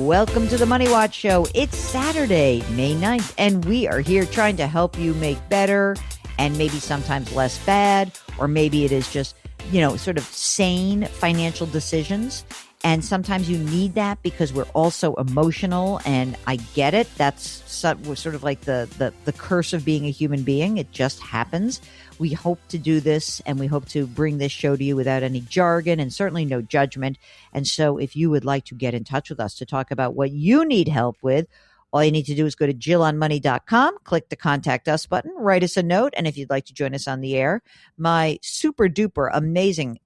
Welcome to the Money Watch Show. It's Saturday, May 9th, and we are here trying to help you make better and maybe sometimes less bad, or maybe it is just, sort of sane financial decisions. And sometimes you need that because we're also emotional, and I get it. That's sort of like the curse of being a human being. It just happens. We hope to do this, and we hope to bring this show to you without any jargon and certainly no judgment. And so if you would like to get in touch with us to talk about what you need help with, all you need to do is go to JillOnMoney.com, click the Contact Us button, write us a note, and if you'd like to join us on the air, my super duper amazing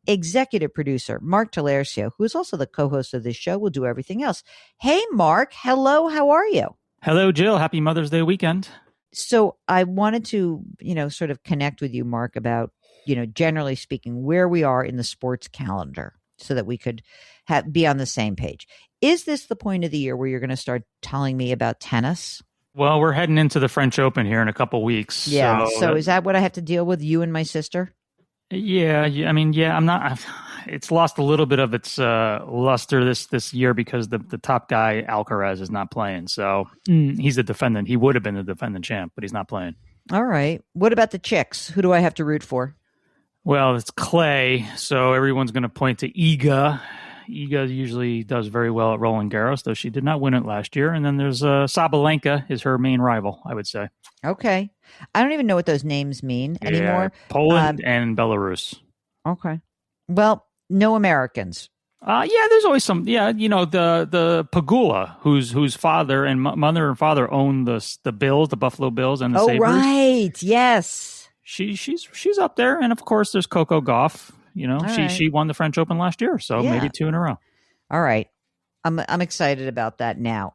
executive producer, Mark Talercio, who is also the co-host of this show, will do everything else. Hey, Mark. Hello. How are you? Hello, Jill. Happy Mother's Day weekend. So I wanted to, sort of connect with you, Mark, about, generally speaking, where we are in the sports calendar so that we could be on the same page. Is this the point of the year where you're going to start telling me about tennis? Well, we're heading into the French Open here in a couple weeks. Yeah. So is that what I have to deal with, you and my sister? Yeah. I'm not. It's lost a little bit of its luster this year because the top guy Alcaraz is not playing. So he's the defendant. He would have been the defendant champ, but he's not playing. All right. What about the chicks? Who do I have to root for? Well, it's clay, so everyone's going to point to Iga. Iga usually does very well at Roland Garros, though she did not win it last year. And then there's Sabalenka is her main rival, I would say. Okay. I don't even know what those names mean anymore. Poland and Belarus. Okay. Well, no Americans. There's always some. Yeah, the Pagula, whose father and mother and father own the Bills, the Buffalo Bills, and the Sabres. Oh, right. Yes. She's up there, and of course there's Coco Gauff. She won the French Open last year, so maybe 2 in a row. All right. I'm excited about that now.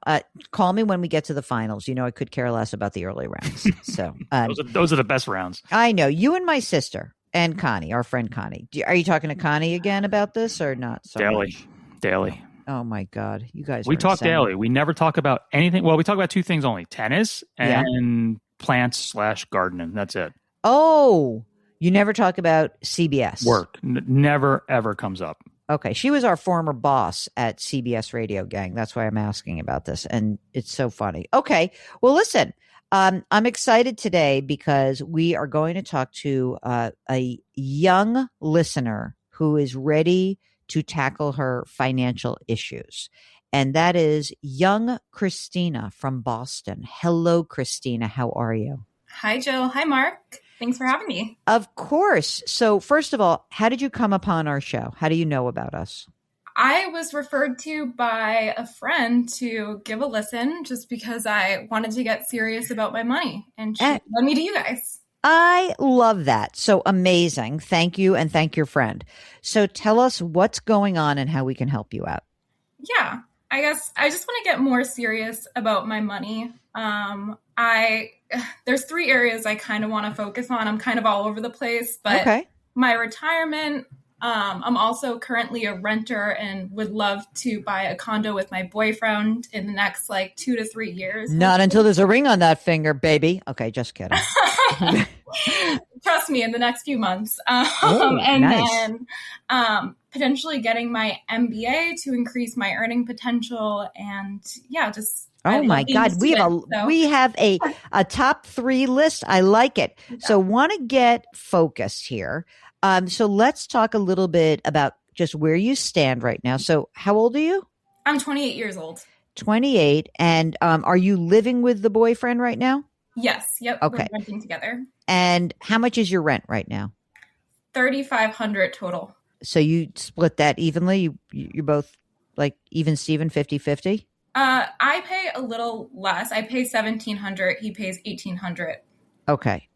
Call me when we get to the finals. I could care less about the early rounds. So those are the best rounds. I know. You and my sister and Connie, our friend Connie. Are you talking to Connie again about this or not? So Daily. Oh my God, you guys! We talk insane. Daily. We never talk about anything. Well, we talk about 2 things only: tennis and plants/gardening. That's it. Oh, you never talk about CBS work. Never ever comes up. Okay. She was our former boss at CBS Radio Gang. That's why I'm asking about this. And it's so funny. Okay. Well, listen, I'm excited today because we are going to talk to a young listener who is ready to tackle her financial issues. And that is young Christina from Boston. Hello, Christina. How are you? Hi, Jill. Hi, Mark. Thanks for having me. Of course. So first of all, how did you come upon our show? How do you know about us? I was referred to by a friend to give a listen just because I wanted to get serious about my money. And she led me to you guys. I love that. So amazing. Thank you. And thank your friend. So tell us what's going on and how we can help you out. Yeah, I guess I just want to get more serious about my money. There's 3 areas I kind of want to focus on. I'm kind of all over the place, but my retirement, I'm also currently a renter and would love to buy a condo with my boyfriend in the next 2 to 3 years. Not until there's a ring on that finger, baby. Okay, just kidding. Trust me, in the next few months. Then potentially getting my MBA to increase my earning potential and just oh my God, we have a top 3 list. I like it. Yeah. So want to get focused here. So let's talk a little bit about just where you stand right now. So how old are you? I'm 28 years old. 28. And are you living with the boyfriend right now? Yes. Yep. Okay. We're renting together. And how much is your rent right now? $3,500 total. So you split that evenly? You're both even Steven, 50-50? I pay a little less. I pay $1,700. He pays $1,800. Okay.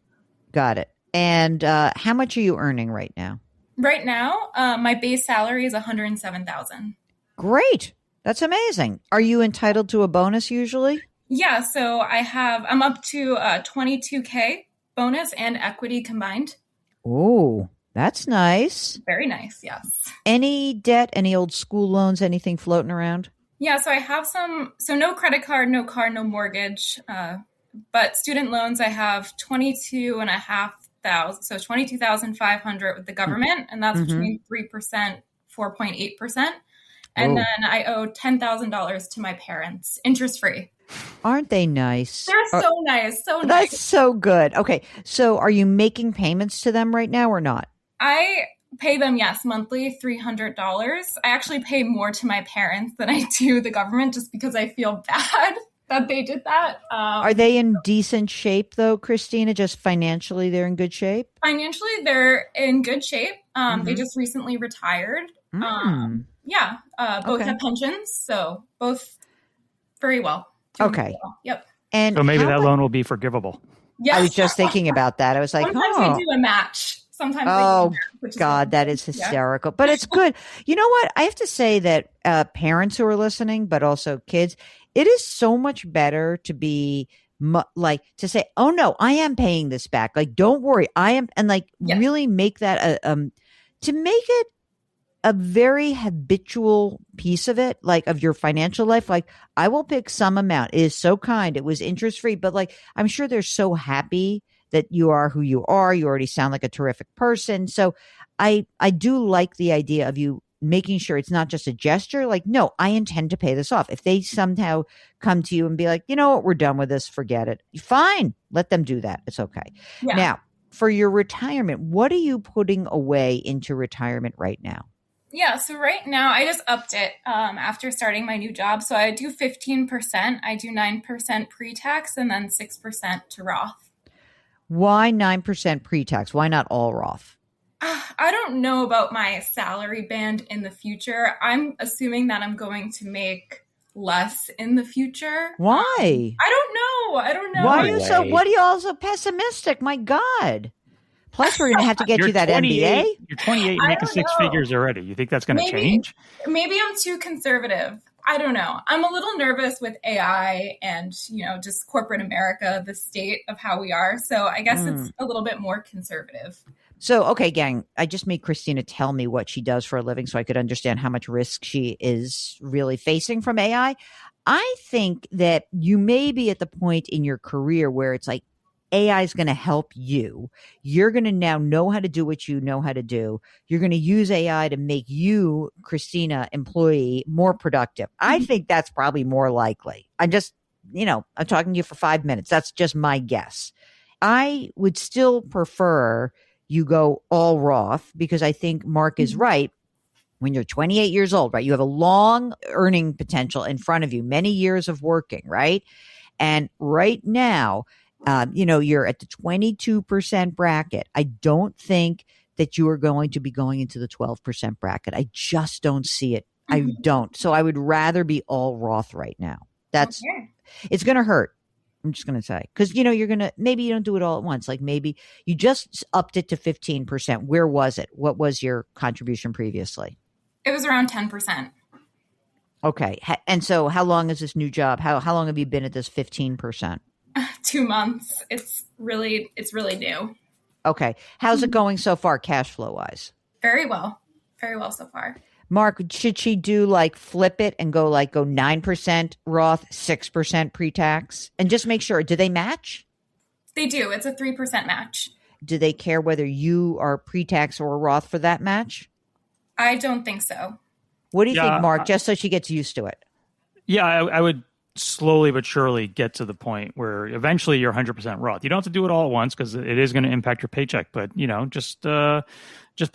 Got it. And how much are you earning right now? Right now, my base salary is $107,000. Great. That's amazing. Are you entitled to a bonus usually? Yeah. So I'm up to $22K bonus and equity combined. Oh, that's nice. Very nice. Yes. Any debt, any old school loans, anything floating around? Yeah, so I have no credit card, no car, no mortgage, but student loans, I have 22,500, so 22,500 with the government, and that's between 3%, 4.8%. And then I owe $10,000 to my parents, interest free. Aren't they nice? They're so nice. So nice. That's so good. Okay. So are you making payments to them right now or not? I pay them, yes, monthly, $300. I actually pay more to my parents than I do the government just because I feel bad that they did that. Are they in decent shape though, Christina? Just financially, they're in good shape? Financially, they're in good shape. They just recently retired. Both have pensions, so both very well. Okay. Well. Yep. And so maybe that loan will be forgivable. Yes. I was just thinking about that. I was like, sometimes they do a match. Sometimes that is hysterical. But it's good. You know what? I have to say that parents who are listening, but also kids, it is so much better to be to say, oh no, I am paying this back. Like, don't worry. I am. And really make that to make it a very habitual piece of it, like of your financial life. Like, I will pick some amount. It is so kind. It was interest free, but I'm sure they're so happy that you are who you are. You already sound like a terrific person. So I do like the idea of you making sure it's not just a gesture. Like, no, I intend to pay this off. If they somehow come to you and be like, you know what, we're done with this, forget it. Fine. Let them do that. It's okay. Yeah. Now, for your retirement, what are you putting away into retirement right now? Yeah, so right now I just upped it after starting my new job. So I do 15%. I do 9% pre-tax and then 6% to Roth. Why 9% pre-tax? Why not all Roth? I don't know about my salary band in the future. I'm assuming that I'm going to make less in the future. Why? I don't know. Why are you what are you all so pessimistic? My God. Plus, we're going to have to get you that MBA. You're 28 making six figures already. You think that's going to change? Maybe I'm too conservative. I don't know. I'm a little nervous with AI and, just corporate America, the state of how we are. So I guess it's a little bit more conservative. So, okay, gang, I just made Christina tell me what she does for a living so I could understand how much risk she is really facing from AI. I think that you may be at the point in your career where it's like, AI is going to help you. You're going to now know how to do what you know how to do. You're going to use AI to make you, Christina, employee, more productive. I think that's probably more likely. I'm just, I'm talking to you for 5 minutes. That's just my guess. I would still prefer you go all Roth because I think Mark is right. When you're 28 years old, right? You have a long earning potential in front of you, many years of working, right? And right now, you're at the 22% bracket. I don't think that you are going to be going into the 12% bracket. I just don't see it. I don't. So I would rather be all Roth right now. It's going to hurt. I'm just going to say, because, maybe you don't do it all at once. Like maybe you just upped it to 15%. Where was it? What was your contribution previously? It was around 10%. Okay. And so how long is this new job? How long have you been at this 15%? 2 months. It's really new. Okay. How's it going so far, cash flow wise? Very well. Very well so far. Mark, should she do flip it and go 9% Roth, 6% pre-tax? And just make sure, do they match? They do. It's a 3% match. Do they care whether you are pre-tax or Roth for that match? I don't think so. What do you think, Mark? Just so she gets used to it. Yeah, I would slowly but surely get to the point where eventually you're 100% Roth. You don't have to do it all at once because it is going to impact your paycheck, but just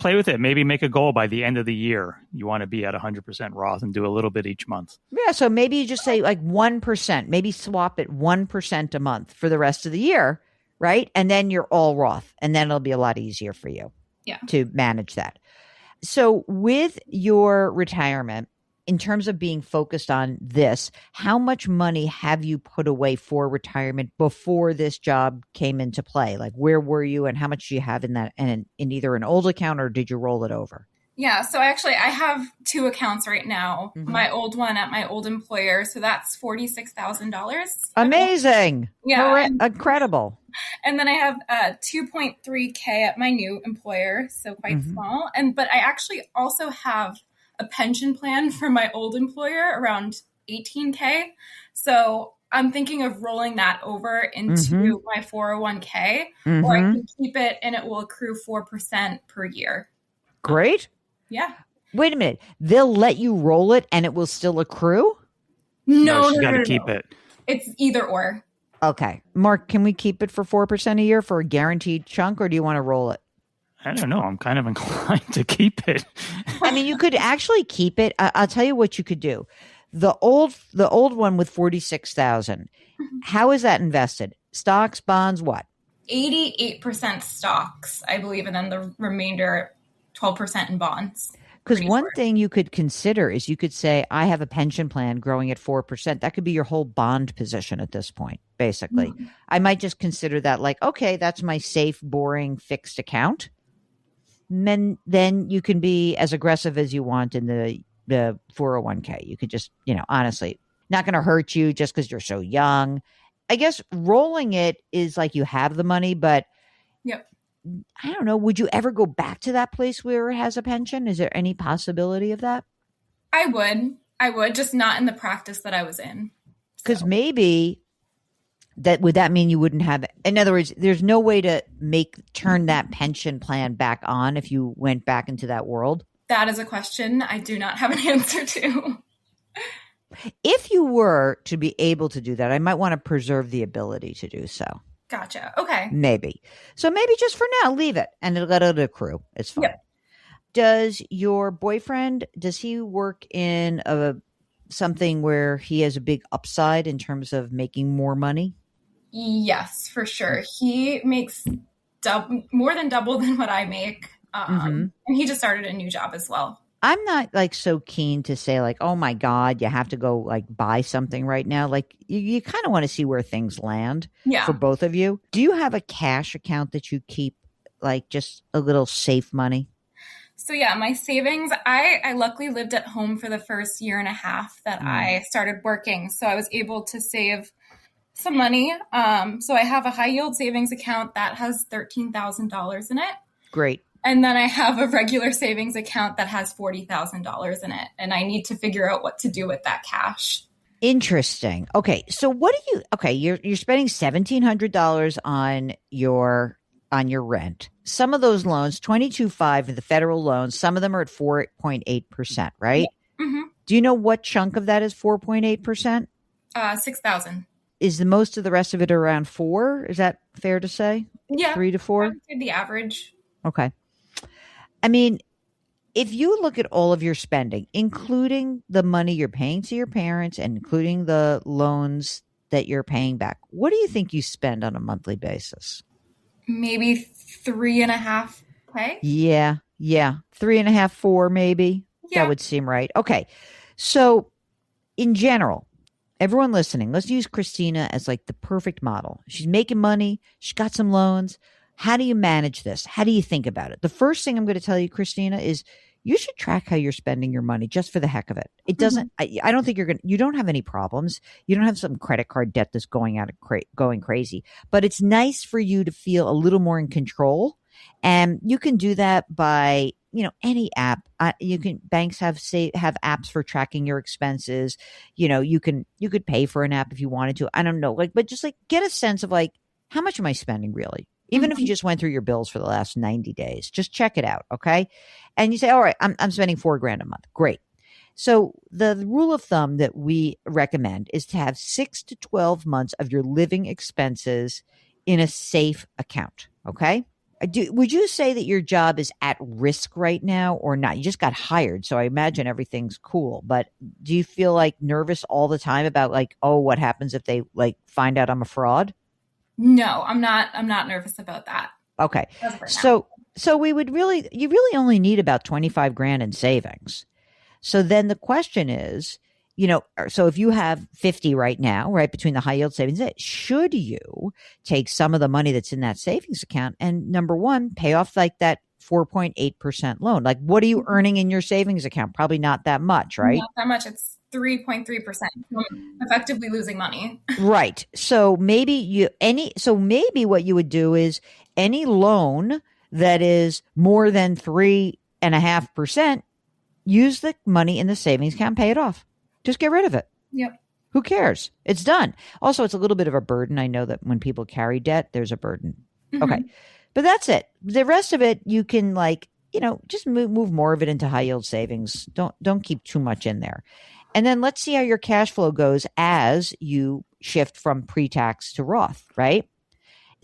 play with it. Maybe make a goal by the end of the year. You want to be at 100% Roth and do a little bit each month. Yeah, so maybe you just say 1%, maybe swap it 1% a month for the rest of the year, right? And then you're all Roth, and then it'll be a lot easier for you to manage that. So with your retirement, in terms of being focused on this, how much money have you put away for retirement before this job came into play? Where were you and how much do you have in that, and in either an old account or did you roll it over? Yeah, so I have 2 accounts right now. Mm-hmm. My old one at my old employer, so that's $46,000. Amazing. Yeah. Incredible. And then I have 2.3K at my new employer, so quite small. But I actually also have a pension plan from my old employer around $18K. So I'm thinking of rolling that over into my 401k, or I can keep it and it will accrue 4% per year. Great. Yeah. Wait a minute. They'll let you roll it and it will still accrue? No, she's got to no. keep it. It's either or. Okay. Mark, can we keep it for 4% a year for a guaranteed chunk, or do you want to roll it? I don't know. I'm kind of inclined to keep it. I mean, you could actually keep it. I'll tell you what you could do. The old one with 46,000. How is that invested? Stocks, bonds, what? 88% stocks, I believe, and then the remainder 12% in bonds. Because one thing you could consider is you could say, I have a pension plan growing at 4%. That could be your whole bond position at this point, basically. Mm-hmm. I might just consider that like, okay, that's my safe, boring, fixed account. And then you can be as aggressive as you want in the 401k. You could just, honestly, not going to hurt you just because you're so young. I guess rolling it is like you have the money, but yep. I don't know. Would you ever go back to that place where it has a pension? Is there any possibility of that? I would, just not in the practice that I was in. Because maybe would that mean you wouldn't have, in other words, there's no way to turn that pension plan back on if you went back into that world? That is a question I do not have an answer to. If you were to be able to do that, I might want to preserve the ability to do so. Gotcha. Okay. Maybe. So maybe just for now, leave it and let it accrue. It's fine. Yep. Does your boyfriend, does he work in something where he has a big upside in terms of making more money? Yes, for sure. He makes more than double than what I make. And he just started a new job as well. I'm not like so keen to say like, oh my God, you have to go like buy something right now. Like you kind of want to see where things land for both of you. Do you have a cash account that you keep like just a little safe money? So yeah, my savings, I luckily lived at home for the first year and a half that I started working. So I was able to save some money. So I have a high yield savings account that has $13,000 in it. Great. And then I have a regular savings account that has $40,000 in it. And I need to figure out what to do with that cash. Interesting. Okay. So you're spending $1,700 on your rent. Some of those loans, 22.5 of the federal loans, some of them are at 4.8%, right? Yeah. Mm-hmm. Do you know what chunk of that is 4.8%? 6,000. Is the most of the rest of it around 4? Is that fair to say? Yeah. 3 to 4? I would say the average. Okay. I mean, if you look at all of your spending, including the money you're paying to your parents and including the loans that you're paying back, what do you think you spend on a monthly basis? Maybe 3.5K. Yeah. 3.5, 4, maybe. Yeah. That would seem right. Okay. So in general, everyone listening, let's use Christina as like the perfect model. She's making money. She's got some loans. How do you manage this? How do you think about it? The first thing I'm going to tell you, Christina, is you should track how you're spending your money just for the heck of it. It doesn't, I don't think you don't have any problems. You don't have some credit card debt that's going crazy, but it's nice for you to feel a little more in control. And you can do that by, any app. Banks have apps for tracking your expenses. You could pay for an app if you wanted to. I don't know, but just get a sense of how much am I spending really? Even if you just went through your bills for the last 90 days, just check it out. Okay. And you say, all right, I'm spending $4,000 a month. Great. So the rule of thumb that we recommend is to have 6 to 12 months of your living expenses in a safe account. Okay. Would you say that your job is at risk right now or not? You just got hired, so I imagine everything's cool. But do you feel nervous all the time about what happens if they find out I'm a fraud? No, I'm not nervous about that. Okay. So you really only need about $25,000 in savings. So then the question is, so if you have 50 right now, right, between the high yield savings, should you take some of the money that's in that savings account and number one, pay off that 4.8% loan? What are you earning in your savings account? Probably not that much, right? Not that much. It's 3.3%. I'm effectively losing money. Right. So maybe what you would do is any loan that is more than 3.5%, use the money in the savings account, pay it off. Just get rid of it. Yep. Who cares? It's done. Also, it's a little bit of a burden. I know that when people carry debt, there's a burden. Mm-hmm. Okay. But that's it. The rest of it, you can just move more of it into high yield savings. Don't keep too much in there. And then let's see how your cash flow goes as you shift from pre-tax to Roth, right?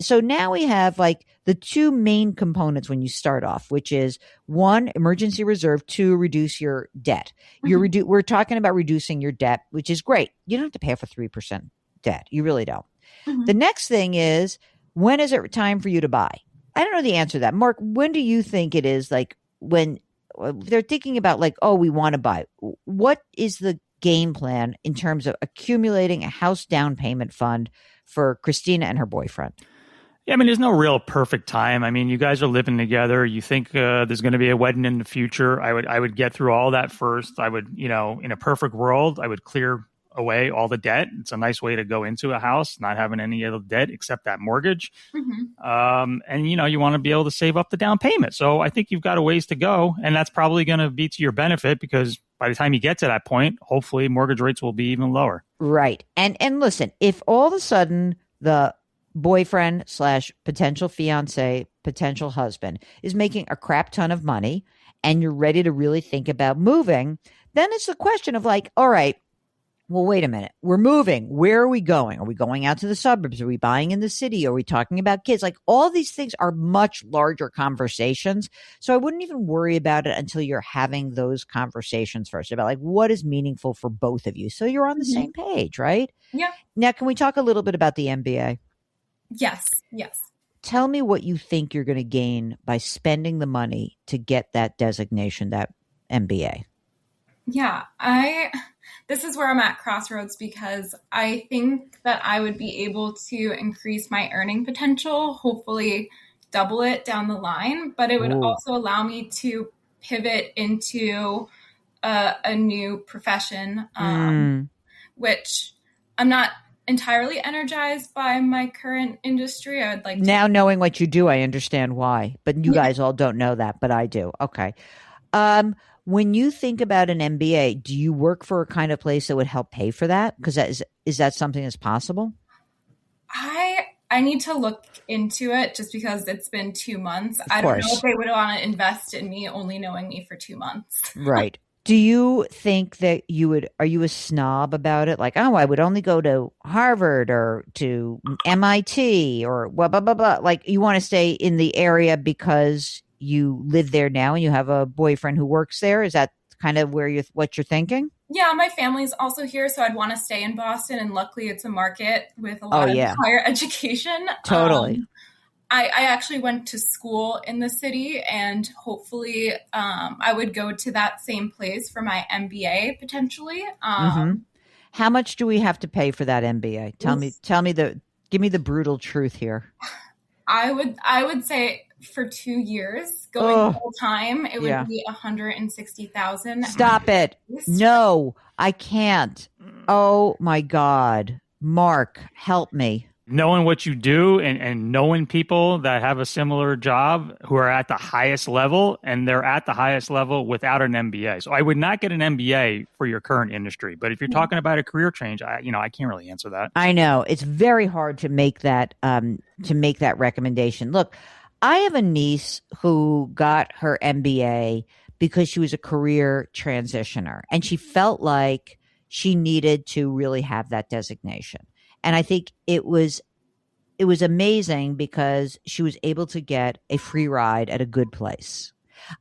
So now we have like the two main components when you start off, which is one, emergency reserve, two, reduce your debt. We're talking about reducing your debt, which is great. You don't have to pay off a 3% debt. You really don't. The next thing is, when is it time for you to buy? I don't know the answer to that. Mark, when do you think it is, like when they're thinking about like, oh, we want to buy? What is the game plan in terms of accumulating a house down payment fund for Christina and her boyfriend? Yeah, I mean, there's no real perfect time. I mean, you guys are living together. You think there's going to be a wedding in the future. I would get through all that first. I would, in a perfect world, I would clear away all the debt. It's a nice way to go into a house, not having any other debt except that mortgage. And, you want to be able to save up the down payment. So I think you've got a ways to go. And that's probably going to be to your benefit, because by the time you get to that point, hopefully mortgage rates will be even lower. Right. And listen, if all of a sudden the boyfriend / potential fiance, potential husband is making a crap ton of money and you're ready to really think about moving, then it's a question of like, all right, well, wait a minute. We're moving. Where are we going? Are we going out to the suburbs? Are we buying in the city? Are we talking about kids? Like, all these things are much larger conversations. So I wouldn't even worry about it until you're having those conversations first about like what is meaningful for both of you. So you're on the same page, right? Yeah. Now, can we talk a little bit about the MBA? Yes. Tell me what you think you're going to gain by spending the money to get that designation, that MBA. Yeah, this is where I'm at crossroads, because I think that I would be able to increase my earning potential, hopefully double it down the line, but it would also allow me to pivot into a new profession, which I'm not entirely energized by my current industry. I would like to. Now, knowing what you do, I understand why, but you guys all don't know that, but I do. Okay. When you think about an MBA, do you work for a kind of place that would help pay for that? Because is that something that's possible? I need to look into it, just because it's been 2 months. I don't know if they would want to invest in me only knowing me for 2 months. Right. Do you think that are you a snob about it? Like, oh, I would only go to Harvard or to MIT or blah, blah, blah, blah. Like, you want to stay in the area because you live there now and you have a boyfriend who works there? Is that kind of what you're thinking? Yeah, my family's also here, so I'd want to stay in Boston, and luckily it's a market with a lot of higher education. Totally. I actually went to school in the city, and hopefully I would go to that same place for my MBA potentially. How much do we have to pay for that MBA? Give me the brutal truth here. I would say for 2 years going full time, it would be $160,000. Stop it. No, I can't. Oh my God. Mark, help me. Knowing what you do and knowing people that have a similar job who are at the highest level, and they're at the highest level without an MBA. So I would not get an MBA for your current industry. But if you're talking about a career change, I can't really answer that. I know it's very hard to make that recommendation. Look, I have a niece who got her MBA because she was a career transitioner, and she felt like she needed to really have that designation. And I think it was amazing because she was able to get a free ride at a good place.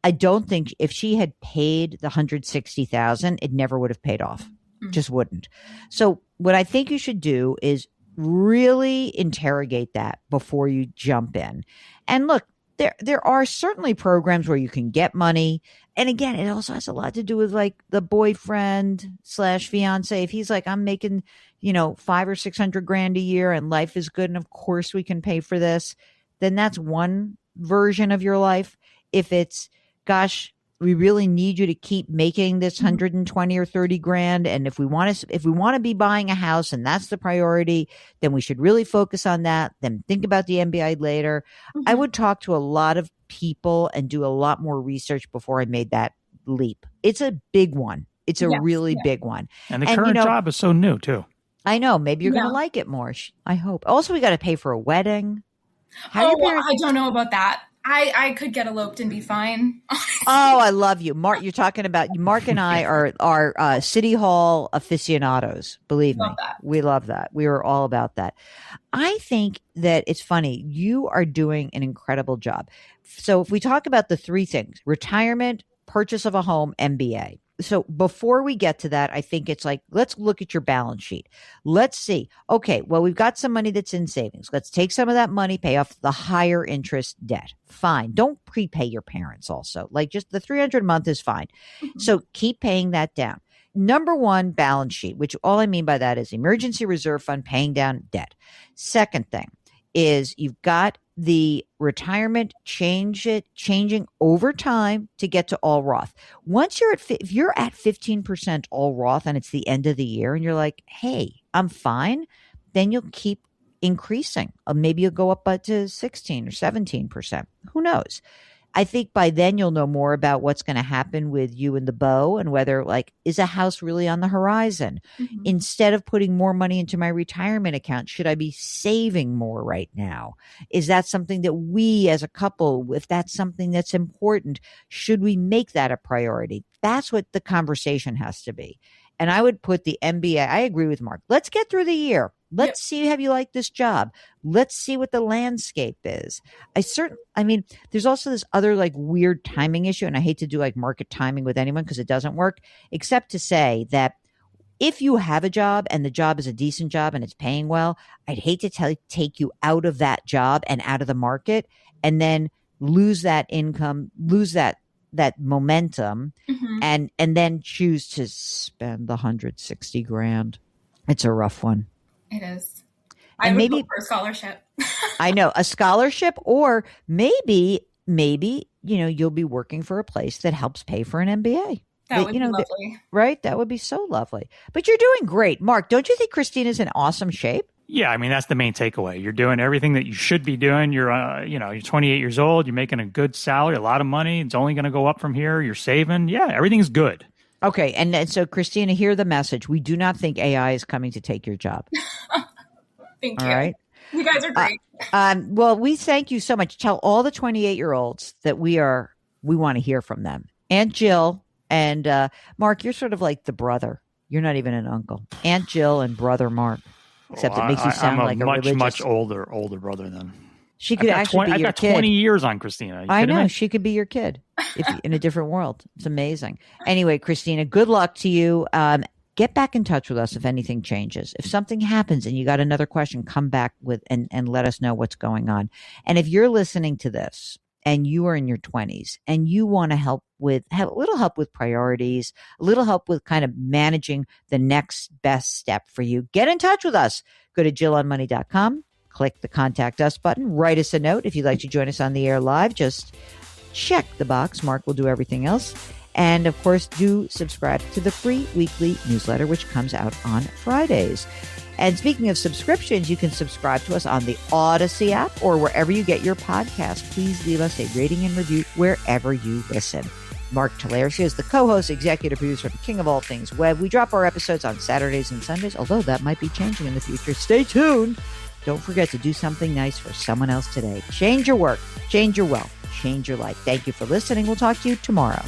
I don't think if she had paid the $160,000, it never would have paid off. Just wouldn't. So what I think you should do is really interrogate that before you jump in. And look, there are certainly programs where you can get money. And again, it also has a lot to do with like the boyfriend / fiance. If he's like, I'm making, $500,000 or $600,000 a year and life is good, and of course we can pay for this, then that's one version of your life. If it's, gosh, we really need you to keep making this 120 or 30 grand. And if we want to be buying a house and that's the priority, then we should really focus on that. Then think about the MBA later. I would talk to a lot of people and do a lot more research before I made that leap. It's a big one. It's a really big one. And the current job is so new too. I know. Maybe you're going to like it more. I hope. Also, we got to pay for a wedding. I don't know about that. I could get eloped and be fine. Oh, I love you. Mark, you're talking about Mark and I are City Hall aficionados. Believe me. We love that. We are all about that. I think that it's funny. You are doing an incredible job. So if we talk about the three things, retirement, purchase of a home, MBA. So before we get to that, I think it's like, let's look at your balance sheet. Let's see. Okay, well, we've got some money that's in savings. Let's take some of that money, pay off the higher interest debt. Fine. Don't prepay your parents also. Like just the $300 a month is fine. Mm-hmm. So keep paying that down. Number one, balance sheet, which all I mean by that is emergency reserve fund, paying down debt. Second thing is you've got the retirement changing over time to get to all Roth. Once if you're at 15% all Roth and it's the end of the year and you're like, hey, I'm fine, then you'll keep increasing. Maybe you'll go up to 16 or 17%. Who knows? I think by then you'll know more about what's going to happen with you and the beau and whether is a house really on the horizon? Mm-hmm. Instead of putting more money into my retirement account, should I be saving more right now? Is that something that we as a couple, if that's something that's important, should we make that a priority? That's what the conversation has to be. And I would put the MBA. I agree with Mark. Let's get through the year. Let's see how you like this job. Let's see what the landscape is. There's also this other weird timing issue. And I hate to do market timing with anyone because it doesn't work, except to say that if you have a job and the job is a decent job and it's paying well, I'd hate to take you out of that job and out of the market and then lose that income, lose that momentum, mm-hmm. and then choose to spend the $160,000. It's a rough one. It is. I would maybe go for a scholarship. I know, a scholarship, or maybe you'll be working for a place that helps pay for an MBA. That would be lovely. Right? That would be so lovely. But you're doing great. Mark, don't you think Christina's in awesome shape? Yeah, that's the main takeaway. You're doing everything that you should be doing. You're 28 years old. You're making a good salary, a lot of money. It's only going to go up from here. You're saving. Yeah, everything's good. Okay, and so Christina, hear the message. We do not think AI is coming to take your job. Thank you. All right. You guys are great. Well, we thank you so much. Tell all the 28-year-olds that we want to hear from them. Aunt Jill and Mark, you're sort of like the brother. You're not even an uncle. Aunt Jill and brother Mark. Except it makes you sound like a religious. much older brother than. She could actually be your kid. I've got 20 years on Christina. I know. She could be your kid in a different world. It's amazing. Anyway, Christina, good luck to you. Get back in touch with us if anything changes. If something happens and you got another question, come back with and let us know what's going on. And if you're listening to this and you are in your 20s and you want to have a little help with priorities, a little help with kind of managing the next best step for you, get in touch with us. Go to JillOnMoney.com. Click the Contact Us button. Write us a note if you'd like to join us on the air live. Just check the box. Mark will do everything else. And, of course, do subscribe to the free weekly newsletter, which comes out on Fridays. And speaking of subscriptions, you can subscribe to us on the Odyssey app or wherever you get your podcast. Please leave us a rating and review wherever you listen. Mark Talercia is the co-host, executive producer of King of All Things Web. We drop our episodes on Saturdays and Sundays, although that might be changing in the future. Stay tuned. Don't forget to do something nice for someone else today. Change your work, change your wealth, change your life. Thank you for listening. We'll talk to you tomorrow.